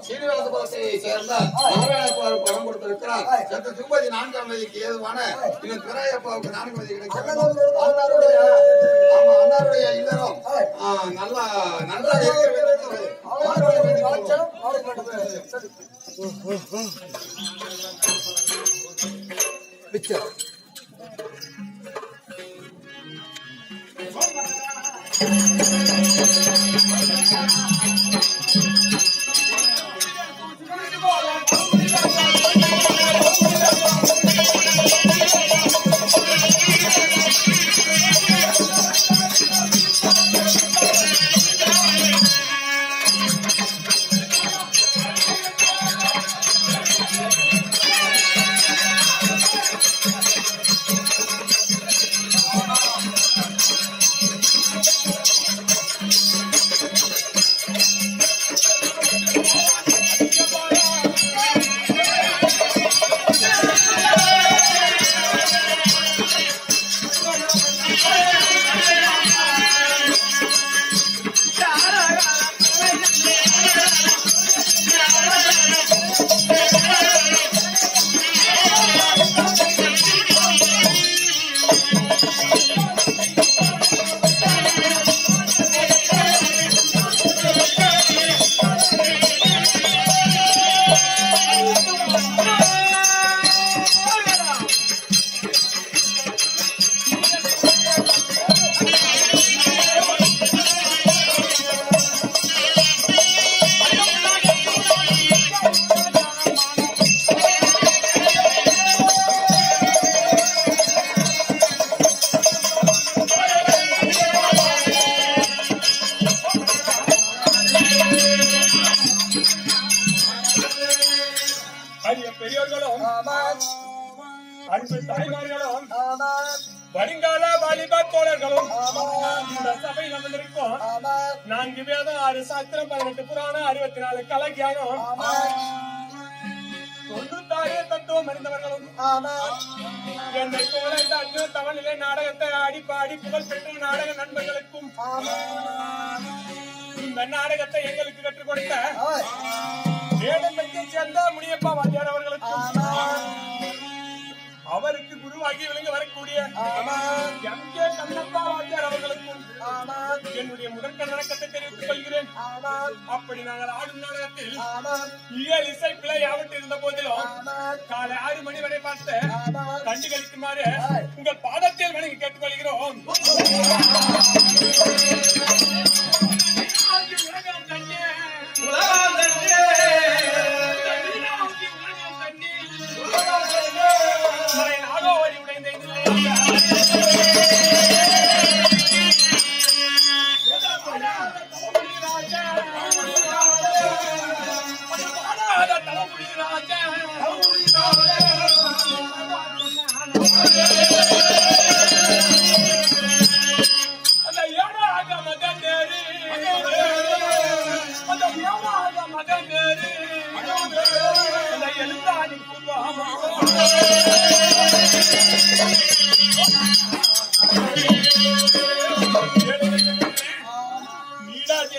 சீனிவாசபுரத்தை சேர்ந்த பணம் கொடுத்திருக்கிறார். சற்று திருப்பதி 4ஆம் தேதிக்கு ஏதுவான இந்த திரையப்பாவுக்கு 4 தேதி கிடைக்கிறது. அன்னாருடைய இல்லறம் நல்லா நன்றாக இருக்க வேண்டும். அன்பு தாய்மார்களும் வருங்கால வாலிப தோழர்களும் இந்த சபையில் அமர்ந்திருக்கும் 4 வேதம் 6 சாஸ்திரம் 18 புராணம் 64 கலக்கியானம் 96 தத்துவம் அறிந்தவர்களும் என்னை போல இந்த அர்ஜுன தமிழிலே நாடகத்தை ஆடி பாடி புகழ் பெற்ற நாடக நண்பர்களுக்கும் இந்த நாடகத்தை எங்களுக்கு கற்றுக் கொடுத்த வேடம்பத்தை சேர்ந்த முனியப்பா வாத்தியார் அவர்களுக்கும் அவருக்கு குருவாகி விளங்க வரக்கூடிய எம்.கே. கண்ணப்பா வாத்தியார் அவர்களுக்கும் என்னுடைய முதற்க வணக்கத்தை தெரிவித்துக் கொள்கிறேன். அப்படி நாங்கள் ஆடும் நாடகத்தில் இயல் இசை பிழை யாவற்று இருந்த போதிலும் காலை 6 மணி வரை பார்த்து கண்டு கழிக்குமாறு உங்கள் பாதத்தில் வணங்கி கேட்டுக்கொள்கிறோம்.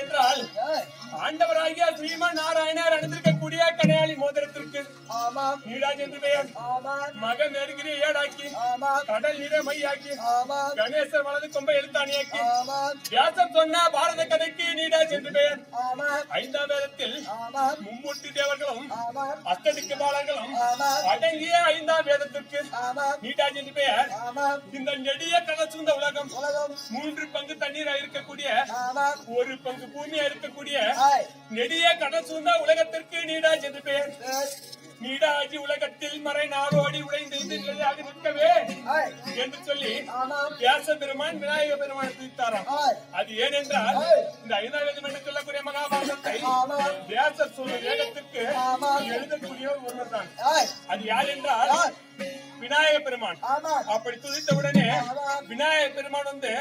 என்றால் ஆண்டவராகிய ஸ்ரீமன் நாராயணர் அணிந்திருக்கக்கூடிய கனையாளி மோதிரத்திற்கு நீராஜ் என்று பெயர். மகன் நெருங்கிற ஏடாக்கி கடல் நீரை மையாக்கி கணேசர் வலது கொம்பை எழுத்தாணியாக்கி வியாசம் சொன்ன பாரத கதைக்கு நீராஜ் என்று பெயர். 5ஆம் வேதத்தில் மும்மூர்த்தி தேவர்களும் அஷ்டதிக்கு பாலர்களும் அடங்கிய 5ஆம் வேதத்திற்கு நீராஜ் என்று பெயர். இந்த நெடிய கடல் சூழ்ந்த உலகம் 3 பங்கு தண்ணீரா இருக்கக்கூடிய 1 பங்கு பூமியா இருக்கக்கூடிய நெடிய கடல் சூழ்ந்த உலகத்திற்கு நீராஜ் என்று பெயர். நீடாஜி உலகத்தில் மறை நாடோடி உடைந்து நிலையாக நிற்கவே என்று சொல்லி வியாச பெருமான் விநாயக பெருமான் தீர்த்தாராம். அது ஏனென்றால் இந்த 5ஆம் வேதம் என்று சொல்லக்கூடிய மகாபாரதத்தை வியாசர் சொல்லும் வேதத்திற்கு எழுதக்கூடிய ஒருவர் தான். அது யார் என்றால் விநாயக பெருமான். அப்படி துதித்தவுடனே விநாயக பெருமான் வந்து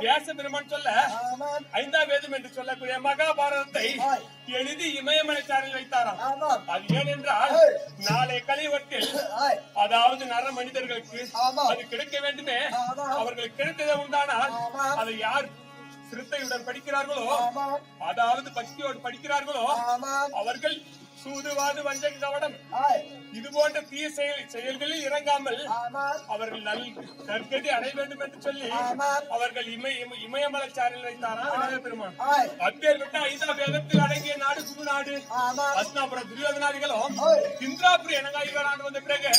வியாச பெருமான் சொல்ல 5ஆம் வேதம் என்று சொல்லக்கூடிய மகாபாரதத்தை எழுதி இமயமலை சாரில் வைத்தாராம். அது ஏனென்றால் நாளை கலியுகத்தில் அதாவது நர மனிதர்களுக்கு அது கிடைக்க வேண்டுமே, அவர்களுக்கு கிடைத்ததை உண்டானால் அதை யார் சிரத்தையுடன் படிக்கிறார்களோ, அதாவது பக்தியோடு படிக்கிறார்களோ, அவர்கள் சூதுவாது வஞ்சக கவடம் இது போன்ற தீய செயல்களில் இறங்காமல் அவர்கள் நற்கதி அடைய வேண்டும் என்று சொல்லி அவர்கள் இமயமலைச்சாரில் வைத்தாராம் பெருமான். அப்பேற்பட்ட 5ஆம் வேதத்தில் அடங்கிய நாடு குருநாடு. அஸ்னாபுரம் துரியோதனாதிகளும் இந்திராபுரி எனங்காய்கள் ஆண்டு வந்த பிறகு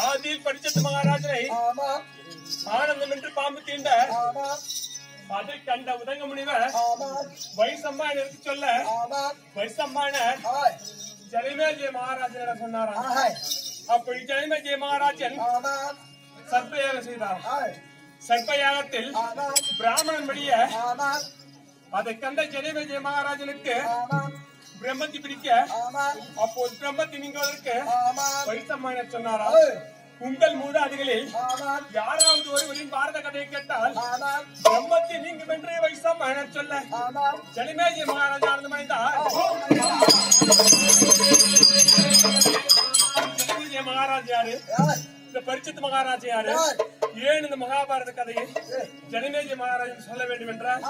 ஆதியில் படிச்சது மகாராஜரை ஆனந்தம் என்று பாம்பு தீண்ட அதை கண்ட உதங்க முனிவர் வைசம்மான் எடுத்து சொல்ல வைசம்மான ஜனமேஜய மகாராஜனிடம் சொன்னாராம். அப்படி ஜனமேஜய மகாராஜன் சர்ப்பயாகம் செய்தார். சர்ப்பயாகத்தில் பிராமணன் வழிய அதை கண்ட ஜனமேஜய மகாராஜனுக்கு பிரம்மத்தி பிடிக்க அப்போது பிரம்மத்தி நீங்குவதற்கு வைசம்மான சொன்னாரா, உங்கள் மூதாதிகளில் யாராவது ஒருவரின் பாரத கதையை கேட்டால் பிரம்மத்தி நீங்கும் என்று வைசம்மான சொல்ல ஜனமேஜய மகாராஜா ஆனந்தமடைந்தார். ஜனமேஜய மகாராஜ் யாரு? இந்த பரிச்சித் மகாராஜா யாரு? ஏன் இந்த மகாபாரத கதையை ஜனமேஜய மகாராஜன் சொல்ல வேண்டும் என்றால்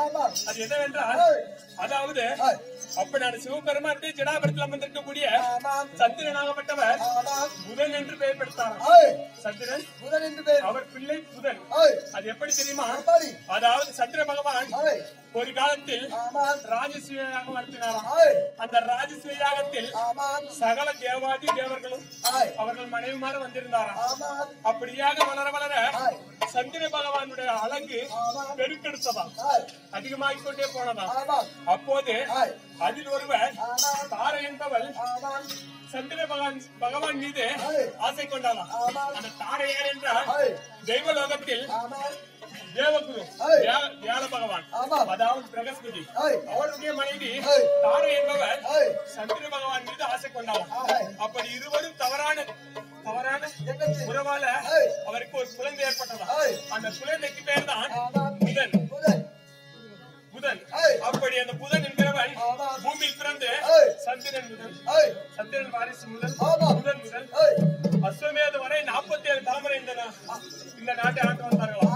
அது என்னவென்றால், அதாவது அப்பனான சிவபெருமான் ஜடாபரத்தில் அமர்ந்திருக்கக்கூடிய சந்திரனாகப்பட்டவர் புதன் என்று பெயர் பெற்றார். சந்திரன் புதன் என்று பெயர், அவர் பிள்ளை புதன். அது எப்படி தெரியுமா? அதாவது சந்திர பகவான் ஒரு காலத்தில் ராஜஸ்வ யாகம் நடத்தினாராம். அந்த ராஜஸ்வ யாகத்தில் சகல தேவாதி தேவர்களும் அவர்கள் மனைவிமாறு வந்திருந்தாராம். அப்படியாக வளர வளர சந்திர பகவானுடைய அழகு பெருக்கெடுத்ததாம், அதிகமாகிக் கொண்டே போனதாம். அப்போது அதில் ஒருவர் தாரை என்பவள் சந்திர பகவான் மீது ஆசை கொண்டாலாம். அந்த தாரை யார் என்றால் தெய்வலோகத்தில் தேவகுரு வியாழ பகவான், அதாவது பிரகஸ்பதி, அவருடைய மனைவி தாரை என்பவர் சந்திர பகவான் மீது ஆசை கொண்டாலாம். அப்படி இருவரும் தவறான உறவால அவருக்கு ஒரு குழந்தை ஏற்பட்டதா. அந்த குழந்தைக்கு பேர் தான் புதன். அப்படி அந்த புதன் என்கிறவன் பூமியில் பிறந்து சந்திரன் வாரிசு முதல் அஸ்வமேத வரை 47 தலைமுறை இந்த நாட்டை ஆண்டு வந்தார்களாம்.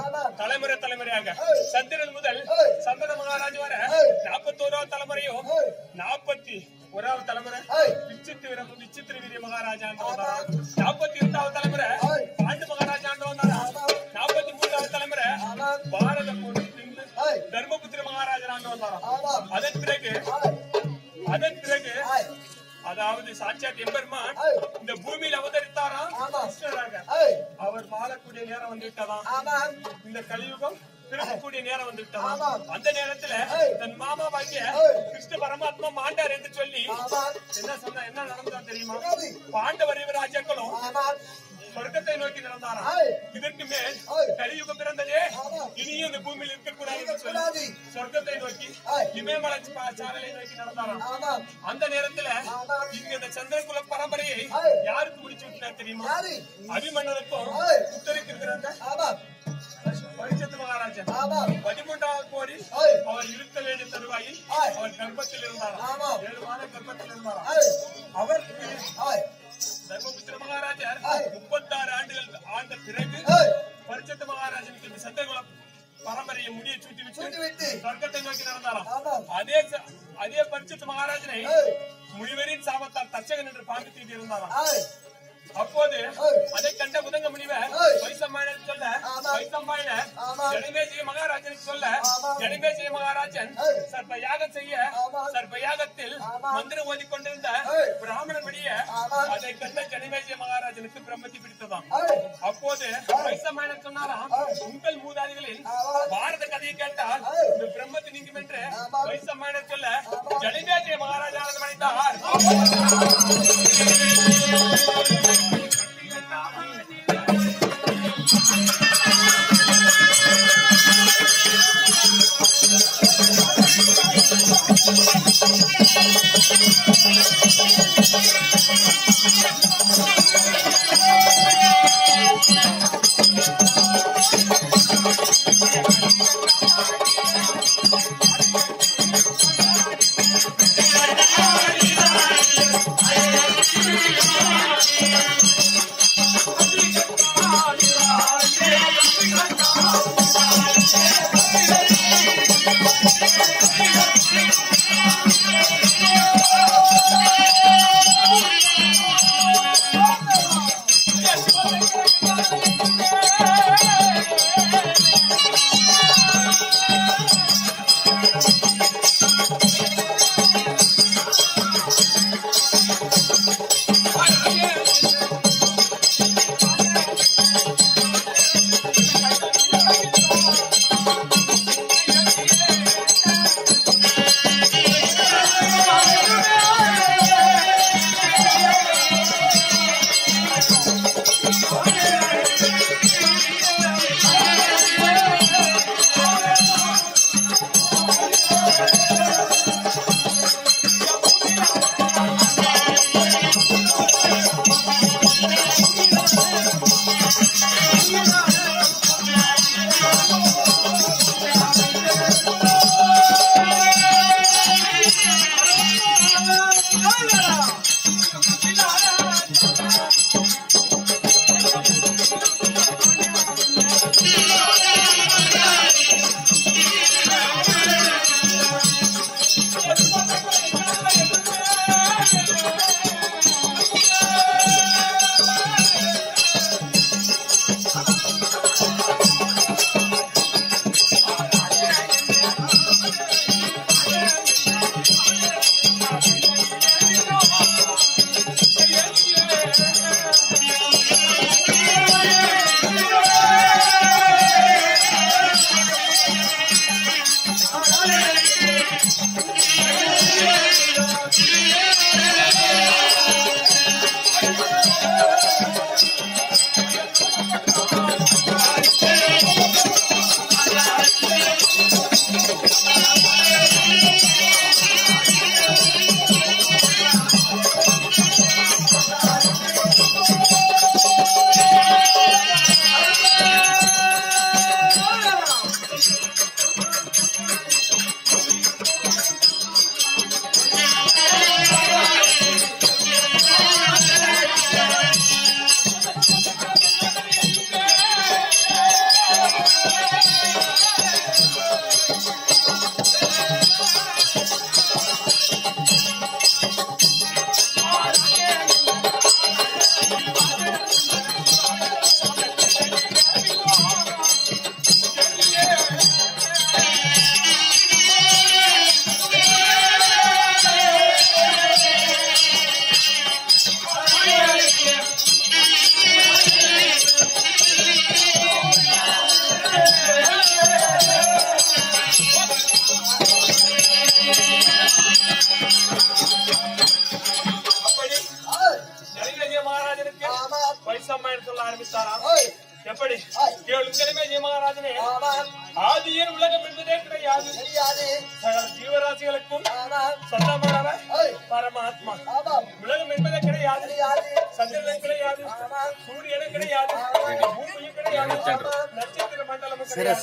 தலைமுறையாக சந்திரன் முதல் சந்தன மகாராஜ் வர 41வது தலைமுறையும் 41வது தலைமுறை விசித்திர வீரிய மகாராஜா ஆண்டு வந்தாரா. 42வது தலைமுறை பாண்டு மகாராஜா ஆண்டு வந்தாரா. 43வது தலைமுறை பாரத தர்மபுத்திர மகாராஜா ஆண்டு வந்தாராம். அதன் பிறகு அதாவது சாட்சாத் எம்பெருமான் இந்த பூமியில் அவதரித்தாராம். அவர் வாழக்கூடிய நேரம் வந்து விட்டதாம். இந்த கலியுகம் பிறக்கக்கூடிய நேரம் வந்து விட்டதாம். அந்த நேரத்துல தன் மாமா வாங்கிய கிருஷ்ண பரமாத்மா மாண்டார் என்று சொல்லி என்ன நடந்தா தெரியுமா? பாண்டவர் ராஜாக்களும் சொர்க்கத்தை நோக்கி நடந்தாராம். இதற்கு மேல் கலியுகம் பிறந்ததே, இனியும் இந்த பூமியில் இருக்கக்கூடாது என்று சொல்லி சொர்க்கத்தை நோக்கி இமயமலை சாரலை நோக்கி நடந்தாராம். அந்த நேரத்துல இங்க இந்த சந்திரகுல பரம்பரையை யாருக்கு முடிச்சு விட்டார் தெரியுமா? அபிமன்னனுக்கும் புத்தருக்கு இருக்கிறாங்க பரிசத்து மகாராஜா 13வது போரில் அவர் இருக்க வேண்டிய தருவாயில் அவர் கர்ப்பத்தில் இருந்தாராம். 7 மாத கர்ப்பத்தில் இருந்தாராம். அவருக்கு தர்மபுத்திர மகாராஜர் 36 ஆண்டுகள் ஆண்ட பிறகு பரிசத்து மகாராஜனுக்கு இந்த சந்திரகுல பரம்பரையை முடிய சூட்டி விட்டு சொர்க்கத்தை நோக்கி நடந்தாராம். அதே பரிசத்து மகாராஜனை முனிவரின் சாபத்தால் தச்சகன் என்று பார்த்து தீட்டி இருந்தாராம். அப்போது அதை கண்ட முதங்க முனிவர் வைசம்பாயனர் சொல்ல, வைசம்பாயனர் ஜனமேஜய மகாராஜனுக்கு சொல்ல, ஜனமேஜய மகாராஜன் சர்ப்ப யாகம் செய்ய சர்ப்ப யாகத்தில் மந்திரம் ஓதிக்கொண்டிருந்த பிராமணன் வழிய அதை கண்ட ஜனமேஜய மகாராஜனுக்கு பிரம்மத்தி பிடித்ததாம். அப்போது வைசம்பாயனர் சொன்னாராம், உங்கள் மூதாதிகளில் பாரத கதையை கேட்டால் இந்த பிரம்மத்தி நீங்கும் என்று வைசம்பாயனர் சொல்ல, ஜனமேஜய மகாராஜா மறைந்தார். சூரியனும் கிடையாது, பூமியும் கிடையாது, நட்சத்திர மண்டலமும் கிடையாது.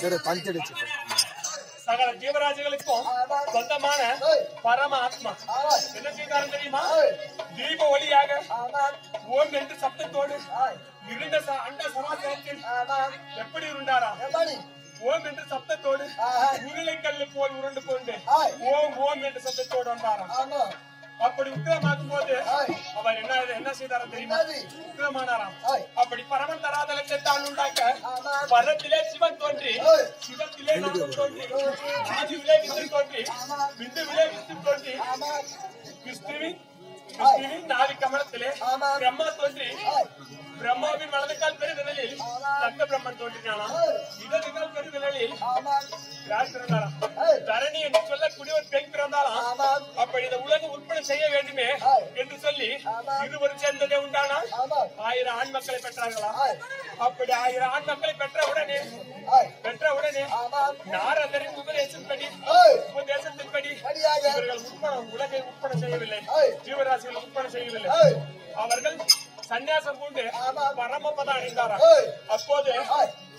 சகல ஜீவராசிகளுக்கும் சொந்தமான பரமாத்மா என்ன செய்தாலும் தெரியுமா? தீப ஒளியாக ஓம் என்று சப்தத்தோடு இருந்த அண்ட சராசரத்தில் எப்படி இருந்தாரா? ஓம் என்று சப்தத்தோடு உருளைக்கல்லு போல் உருண்டு கொண்டு ஓம் ஓம் என்று சப்தத்தோடு வந்தாராம். அப்படி உக்கிரமாக்கும் போது அவர் என்ன செய்தாராம் தெரியுமா? உக்கிரமானாராம். அப்படி பரமன் தராதலத்தை தான் உண்டாக்க பரத்திலே சிவன் தோன்றி, சிவத்திலே நாமம் தோன்றி, ஆதிவிலே விந்து தோன்றி, விந்துவிலே விந்து தோன்றி, கிருஷ்ணுவின் நாவி கமலத்திலே பிரம்மா தோன்றி, பிரம்மாவின் வலதுகால் பெருவிரலில் தங்க பிரம்மன் தோன்றினானாம். இடதுகால் பெருவிரலில் யார் பிறந்தாராம்? தரணி என்று சொல்லக்கூடிய ஒரு பெண் பிறந்தாராம். அப்படி இந்த உலகம் உற்பத்தி செய்ய வேண்டுமே என்று சொல்லி இருவரும் சேர்ந்ததே உண்டானா 1000 ஆண் மக்களை பெற்றார்களா? அப்படி 1000 ஆண் மக்களை பெற்ற உடனே நாரதரின் உபதேசத்தின்படி இவர்கள் உலகை உற்பத்தி செய்யவில்லை, ஜீவராசிகள் உற்பத்தி செய்யவில்லை. அவர்கள் சன்னியாசம் கொண்டு பரமபதம் அடைந்தாரா? அப்போது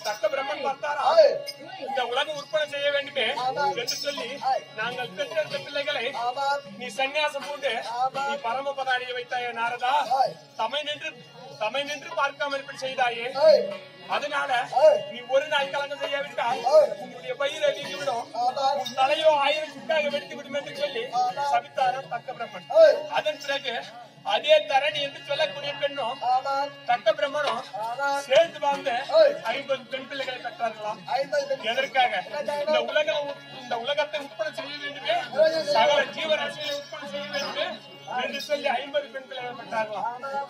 சக்க பிரம்மன் பார்த்தாரா? இந்த உலகம் உற்பத்தி செய்ய வேண்டுமே என்று சொல்லி நாங்கள் பெற்றெடுத்த பிள்ளைகளை நீ சன்னியாசம் கொண்டு நீ பரமபதம் அடைய வைத்தாயே நாரதா, தமை நின்று பார்க்காமல் இப்படி செய்தாயே, அதனால நீ ஒரு நாள் கலங்கம் செய்யாவிட்டால் உன்னுடைய பயிரை நீங்கிவிடும், உன் தலையோ 1000 சுட்டாக வெடித்து விடும் என்று சொல்லி சபித்தாராம் தக்க பிரம்மன். அதன் பிறகு அதே தரணி என்று சொல்லக்கூடிய பெண்ணும் தக்க பிரம்மனும் சேர்ந்து வாழ்ந்த 50 பெண் பிள்ளைகளை பெற்றார்களாம். எதற்காக? இந்த உலகத்தை உற்பத்தி செய்ய வேண்டுமே, சகல ஜீவராசிகளை உற்பத்தி செய்ய வேண்டுமே என்று சொல்லி 50 பெண் பிள்ளைகள் பெற்றார்களாம்.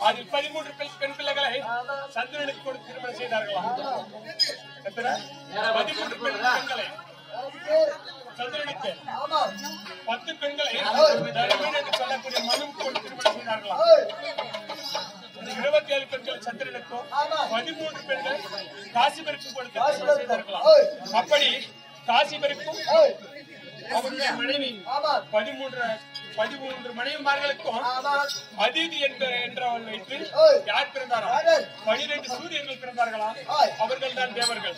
அதில் 13 பெண் பிள்ளைகளை சந்திரனுக்கு கொடுத்து திருமணம் செய்தார்களாம். 13 பெண்களை சந்திரனுக்கு 10 பெண்களை என்று சொல்லக்கூடிய மனுவுக்கு கொடுத்து திருமணம் செய்தார்களாம். 27 பெண்கள் சந்திரனுக்கும் 13 பெண்கள் காசிபருக்கும் கொடுத்து திருமணம் செய்தார்களாம். அப்படி காசிபருக்கும் அவருடைய மனைவி 13 மனைவிமார்களுக்கும் அதிதி என்றவள் வைத்து யார் பிறந்தாரா? 12 சூரியர்கள் பிறந்தார்களா? அவர்கள் தான் தேவர்கள்.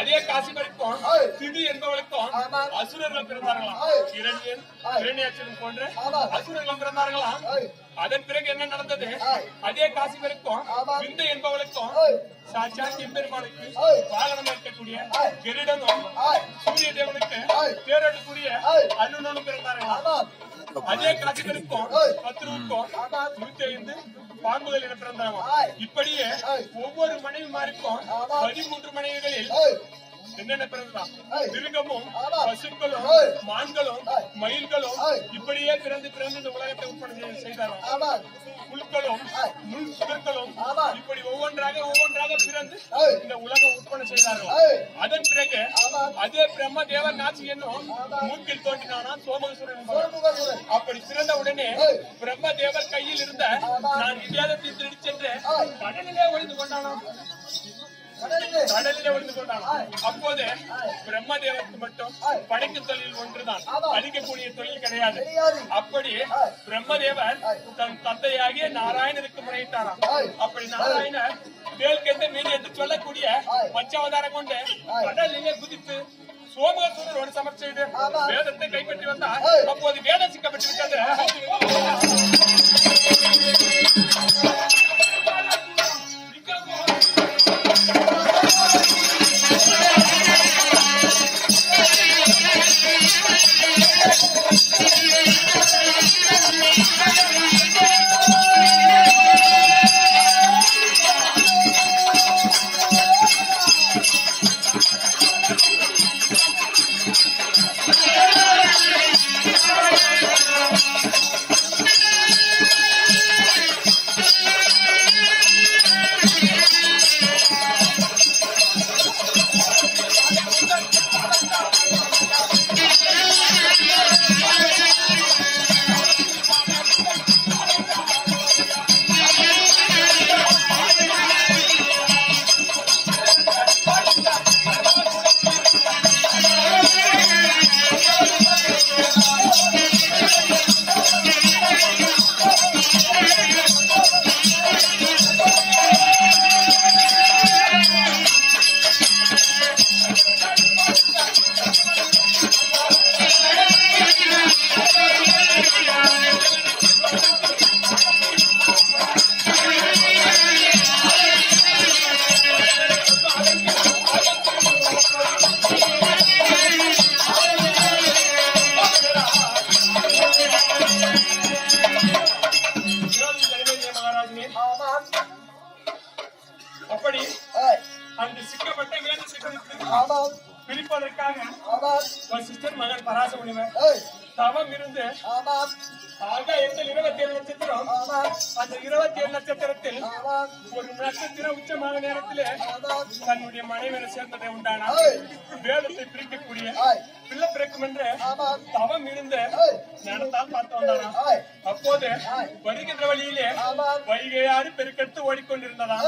அதே காசிபருக்கும் திதி என்பவளுக்கும் அசுரர்கள் பிறந்தார்களாம். இரண்யாட்சன் போன்ற அசுரர்கள் பிறந்தார்களாம். அதன் பிறகு என்ன நடந்தது? அதே காசிபருக்கும் விந்து என்பவளுக்கும் சாட்சாத் எம்பெருமானுக்கு வாகனம் இருக்கக்கூடிய கருடனும் சூரிய தேவனுக்கு தேரோட்டக்கூடிய அருணனும் பிறந்தார்களாம். அதே காசிபருக்கும் பத்ருவுக்கும் 105 பாம்புகள் என பிறந்தார்களாம். இப்படியே ஒவ்வொரு மனைவிமாருக்கும் 13 மனைவிகளில் என்னென்ன பிறந்தா? மிருகமும் பசுக்களும் மான்களும் மயில்களும் இப்படியே பிறந்து இந்த உலகத்தை உற்பத்தி செய்தார்கள். புல்களும் முள்களும் இப்படி ஒவ்வொன்றாக பிறந்து இந்த உலகம் உற்பத்தி செய்தார்கள். அதன் பிறகு அதே பிரம்ம தேவர் நாச்சி என்னும் மூக்கில் தோன்றினானா சோமகசுரன். அப்படி பிறந்த உடனே பிரம்ம தேவர் கையில் இருந்த நான் வேதத்தை திருடி சென்று கடலிலே ஒளிந்து கொண்டானாம். அப்போது பிரம்மதேவருக்கு மட்டும் படைக்கும் தொழில் ஒன்றுதான், அழிக்கக்கூடிய தொழில் கிடையாது. அப்படி பிரம்மதேவர் தன் தந்தையாகிய நாராயணனுக்கு முறையிட்டாராம். அப்படி நாராயணர் வேல்கெந்த மீன் என்று சொல்லக்கூடிய பஞ்சாவதாரம் கொண்டு கடலிலே குதித்து சோமகசூரனோடு சமர் செய்து வேதத்தை கைப்பற்றி வந்தார். அப்போது வேதம் சிக்கப்பட்டு விட்டது. மகாராஜனே அப்படி அந்த சிக்கப்பட்ட வேலை சிக்கலுக்கு பிரிப்பதற்காக வசிஷ்டர் மகன் பராச முனிவர் தவம் இருந்து ஆகாயத்தில் 27 நட்சத்திரம் அந்த 27 நட்சத்திரத்தில் ஒரு நட்சத்திரம் உச்சமாக நேரத்திலே தன்னுடைய மனைவியை சேர்ந்ததை உண்டான வேதத்தை பிரிக்கக்கூடிய பிள்ளை பிறக்கும் என்று தவம் இருந்து ஞானத்தால் பார்த்து வந்தாராம். அப்போது வருகின்ற வழியிலே வைகையாறு பெருக்கெடுத்து ஓடிக்கொண்டிருந்ததாம்.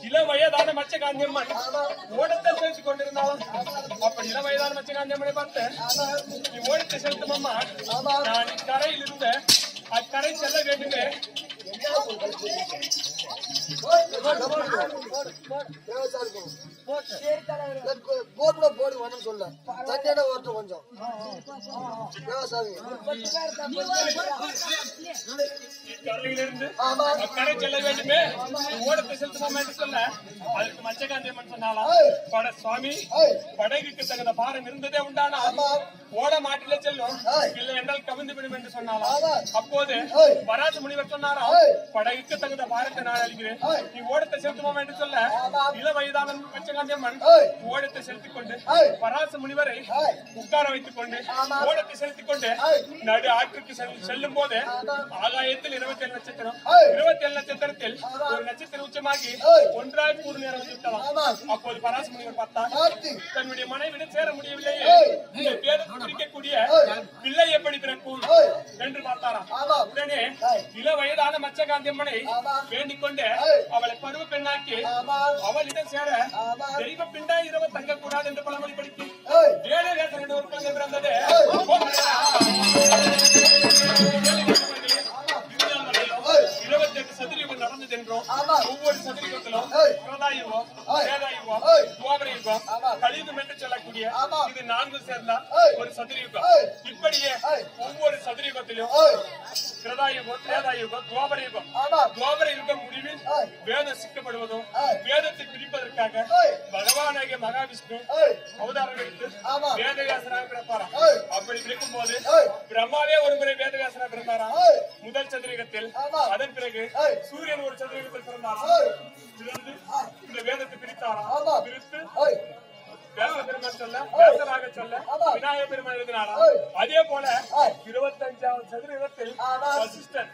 இள வயதான மச்சகாந்தியம்மன் ஓடத்தை செலுத்திக் கொண்டிருந்தாலும் அப்படி இள வயதான மச்சகாந்தியம்மனை பார்த்து நீ ஓடத்தை செலுத்தும் அம்மா, நான் இக்கரையில் இருந்து அக்கரை செல்ல வேண்டுமே. போடு சொல்ல தண்ணியோட ஓட்டு கொஞ்சம் இக்கரையிலிருந்து அக்கரை செல்ல வேண்டுமே, ஓடத்தை செலுத்துமா என்று சொல்ல அதற்கு மச்சகாந்தியம்மன் சொன்னாலாம், பட சுவாமி படகுக்கு தகுந்த பாரம் இருந்ததே உண்டானா ஓட மாட்டிலே செல்லும், இல்லை என்றால் கவிழ்ந்து விடும் என்று சொன்னாலாம். அப்போது பராச முனிவர் சொன்னாராம், படகுக்கு தகுந்த பாரத்தை நான் அளிக்கிறேன், நீ ஓடத்தை செலுத்துமா என்று சொல்ல இள வயதான மச்சகாந்தியம்மன் ஓடத்தை செலுத்திக் கொண்டு பராச முனிவரை உட்கார வைத்துக் கொண்டு ஓடத்தை செலுத்திக் கொண்டு நடு ஆற்றுக்கு செல்லும் போது ஆகாயத்தில் 27 நட்சத்திரம் 27 நட்சத்திரத்தில் ஒரு நட்சத்திர உச்சமாகி ஒன்றாய் கூடு நேரம் வந்துவிட்டலாம். அப்போது பராச முனிவர் பார்த்தார், தன்னுடைய மனைவிடம் சேர முடியவில்லையே, இந்த பேருக்கு பிரிக்கக்கூடிய பிள்ளை எப்படி பிறக்கும் என்று பார்த்தாராம். உடனே இள வயதான மச்சகாந்தியம்மனை வேண்டிக் கொண்டு அவளை பருவ பெண்ணாக்கி அவளிடம் சேர தெய்வ பிண்டா இரவு தங்கக்கூடாது என்று பழமொழி படித்து ஏழு ரேசன் ஒரு குழந்தை பிறந்தது. 28 சதுரயுகம் நடந்தது என்றும் ஒவ்வொரு சதுரயுகத்திலும் கிருதாயுகம், சேதாயுகம், துவாபரயுகம், கலியுகம் என்று சொல்லக்கூடிய இது 4 சேர்ந்த ஒரு சதுரயுகம். இப்படியே ஒவ்வொரு சதுரயுகத்திலும் கிருதாயுகம், சேதாயுகம், துவாபரயுகம், துவாபரயுகம் முடிவில் வேதம் சிக்கப்படுவதும் வேதத்தை பிரிப்பதற்காக பகவானாகிய மகாவிஷ்ணு அவதாரம் எடுத்து வேதவியாசனாக பிறப்பாராம். அப்படி பிறக்கும் போது பிரம்மாவே ஒரு முறை வேதவியாசனாக பிறந்தாராம் முதல் சதுரயுகத்தில். அதன் பிறகு சூரியன் ஒரு சதுரயுகத்தில் பிறந்தாராம். பிறந்து இந்த வேதத்தை பிரித்தாராம். பிரித்து வேத பெருமான் சொல்ல வேதராக சொல்ல விநாயகர் பெருமான் எழுதினாராம். அதே போல 25வது சதுரயுகத்தில் வசிஷ்டர்